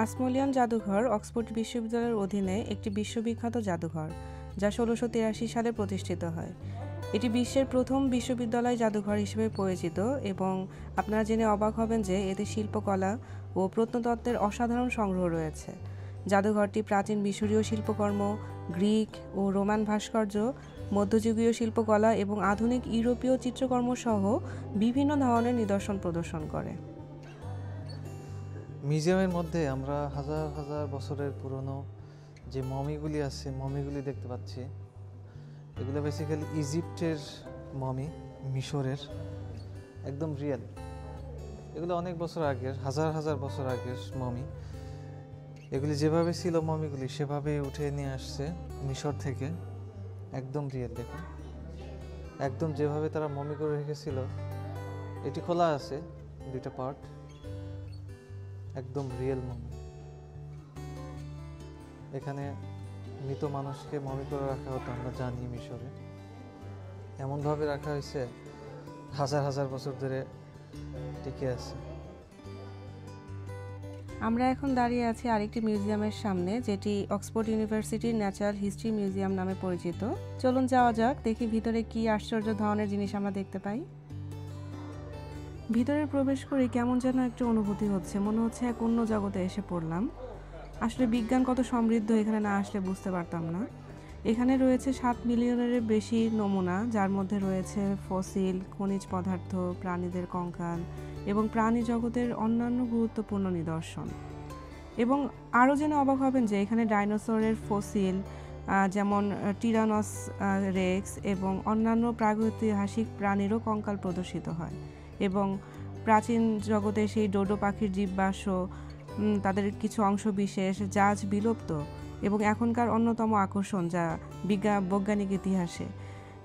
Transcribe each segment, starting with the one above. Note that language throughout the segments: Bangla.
আসমোলিয়ান জাদুঘর অক্সফোর্ড বিশ্ববিদ্যালয়ের অধীনে একটি বিশ্ববিখ্যাত জাদুঘর, যা ১৬৮৩ সালে প্রতিষ্ঠিত হয়। এটি বিশ্বের প্রথম বিশ্ববিদ্যালয় জাদুঘর হিসেবে পরিচিত এবং আপনারা জেনে অবাক হবেন যে এতে শিল্পকলা ও প্রত্নতত্ত্বের অসাধারণ সংগ্রহ রয়েছে। জাদুঘরটি প্রাচীন মিশরীয় শিল্পকর্ম, গ্রিক ও রোমান ভাস্কর্য, মধ্যযুগীয় শিল্পকলা এবং আধুনিক ইউরোপীয় চিত্রকর্ম সহ বিভিন্ন ধরনের নিদর্শন প্রদর্শন করে। মিউজিয়ামের মধ্যে আমরা হাজার হাজার বছরের পুরনো যে মমিগুলি আছে, মমিগুলি দেখতে পাচ্ছি। এগুলো বেসিক্যালি ইজিপ্টের মমি, মিশরের, একদম রিয়েল। এগুলো অনেক বছর আগের, হাজার হাজার বছর আগের মমি। এগুলি যেভাবে ছিল মমিগুলি সেভাবে উঠে নিয়ে আসছে মিশর থেকে, একদম রিয়েল। দেখুন, একদম যেভাবে তারা মমি করে রেখেছিল। এটি খোলা আছে, দুইটা পার্ট, একদম রিয়েল মমি। এখানে মৃত মানুষকে মমি করে রাখা হতো, আমরা জানি মিশরে। এমনভাবে রাখা হয়েছে হাজার হাজার বছর ধরে টিকে আছে। আমরা এখন দাঁড়িয়ে আছি আরেকটি মিউজিয়ামের সামনে, যেটি অক্সফোর্ড ইউনিভার্সিটির ন্যাচারাল হিস্ট্রি মিউজিয়াম নামে পরিচিত। চলুন যাওয়া যাক, দেখি ভিতরে কি আশ্চর্য ধরনের জিনিস আমরা দেখতে পাই। ভিতরে প্রবেশ করে কেমন যেন একটা অনুভূতি হচ্ছে, মনে হচ্ছে এক অন্য জগতে এসে পড়লাম। আসলে বিজ্ঞান কত সমৃদ্ধ এখানে না আসলে বুঝতে পারতাম না। এখানে রয়েছে 7 মিলিয়নের বেশি নমুনা, যার মধ্যে রয়েছে ফসিল, খনিজ পদার্থ, প্রাণীদের কঙ্কাল এবং প্রাণী জগতের অন্যান্য গুরুত্বপূর্ণ নিদর্শন। এবং আরও জেনে অবাক হবেন যে এখানে ডাইনোসরের ফসিল, যেমন টিরানস রেক্স এবং অন্যান্য প্রাগৈতিহাসিক প্রাণীরও কঙ্কাল প্রদর্শিত হয়। এবং প্রাচীন জগতে সেই ডোডো পাখির জীবাশ্ম, তাদের কিছু অংশ বিশেষ, যা আজ বিলুপ্ত এবং এখনকার অন্যতম আকর্ষণ যা বৈজ্ঞানিক ইতিহাসে।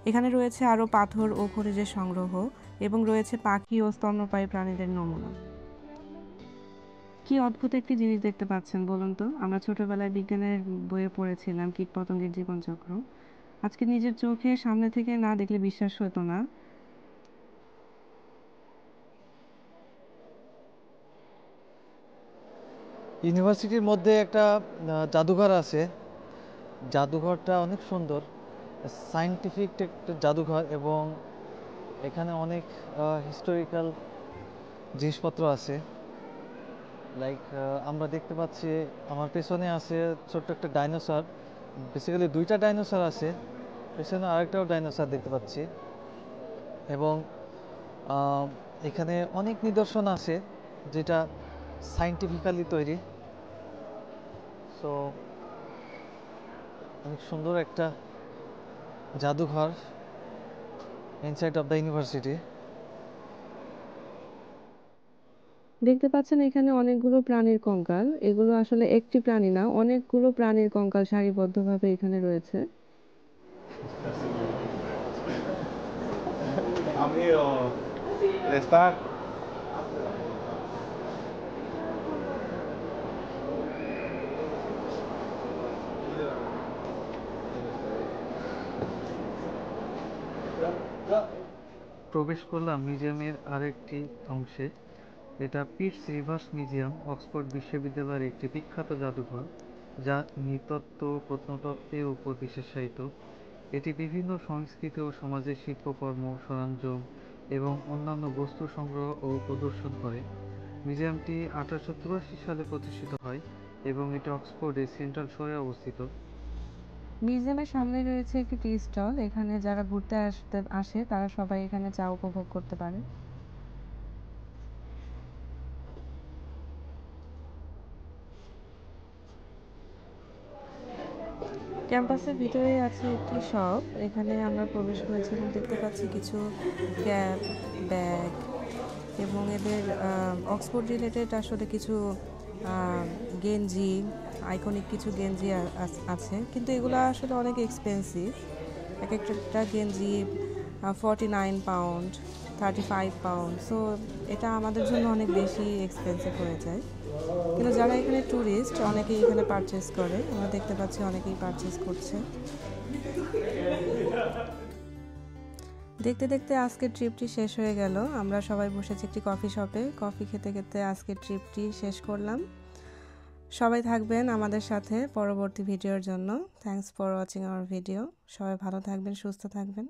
এখানে রয়েছে আরও পাথর ও খনিজের সংগ্রহ এবং রয়েছে পাখি ও স্তন্যপায়ী প্রাণীদের নমুনা। কি অদ্ভুত একটি জিনিস দেখতে পাচ্ছেন বলুন তো। আমরা ছোটবেলায় বিজ্ঞানের বইয়ে পড়েছিলাম কীটপতঙ্গের জীবনচক্র। আজকে নিজের চোখে সামনে থেকে না দেখলে বিশ্বাস হতো না। ইউনিভার্সিটির মধ্যে একটা জাদুঘর আছে। জাদুঘরটা অনেক সুন্দর, সায়েন্টিফিক একটা জাদুঘর, এবং এখানে অনেক হিস্টোরিক্যাল জিনিসপত্র আছে। লাইক আমরা দেখতে পাচ্ছি আমার পেছনে আছে ছোট্ট একটা ডাইনোসর। বেসিক্যালি দুইটা ডাইনোসর আছে, পেছনে আরেকটাও ডাইনোসর দেখতে পাচ্ছি। এবং এখানে অনেক নিদর্শন আছে যেটা সায়েন্টিফিক্যালি তৈরি। সো অনেক সুন্দর একটা জাদুঘর ইনসাইড অফ দ্য ইউনিভার্সিটি। দেখতে পাচ্ছেন এখানে অনেকগুলো প্রাণীর কঙ্কাল। এগুলো আসলে একটি প্রাণী না, অনেকগুলো প্রাণীর কঙ্কাল সারিবদ্ধভাবে এখানে রয়েছে। প্রবেশ করলাম মিউজিয়ামের আরেকটি অংশে। এটা পিটস রিভার্স মিউজিয়াম, অক্সফোর্ড বিশ্ববিদ্যালয়ের একটি বিখ্যাত জাদুঘর, যা নৃতত্ত্ব, প্রত্নতত্ত্বের উপর বিশেষায়িত। এটি বিভিন্ন সংস্কৃতি ও সমাজের শিল্পকর্ম, সরঞ্জাম এবং অন্যান্য বস্তু সংগ্রহ ও প্রদর্শন করে। মিউজিয়ামটি 1884 সালে প্রতিষ্ঠিত হয় এবং এটি অক্সফোর্ডের সেন্ট্রাল শহরে অবস্থিত। মিউজিয়ামের সামনে রয়েছে একটি টি স্টল। এখানে যারা ঘুরতে আসে তারা সবাই এখানে চা উপভোগ করতে পারে। ক্যাম্পাসের ভিতরেই আছে একটি শপ। এখানে আমরা প্রবেশ করেছি এবং দেখতে পাচ্ছি কিছু ক্যাপ, ব্যাগ এবং এদের অক্সফোর্ড রিলেটেড আসলে কিছু গেঞ্জি, আইকনিক কিছু গেঞ্জি আছে, কিন্তু এগুলো আসলে অনেক এক্সপেন্সিভ। এক একটা গেঞ্জি 49 পাউন্ড, 35 পাউন্ড। সো এটা আমাদের জন্য অনেক বেশি এক্সপেন্সিভ হয়ে যায়। কিন্তু যারা এখানে ট্যুরিস্ট, অনেকেই এখানে পারচেস করে। আমরা দেখতে পাচ্ছি অনেকেই পারচেস করছে। দেখতে দেখতে আজকের ট্রিপটি শেষ হয়ে গেল। আমরা সবাই বসেছি একটি কফি শপে, কফি খেতে খেতে আজকের ট্রিপটি শেষ করলাম। সবাই থাকবেন আমাদের সাথে পরবর্তী ভিডিওর জন্য। Thanks for watching hour video. সবাই ভালো থাকবেন, সুস্থ থাকবেন।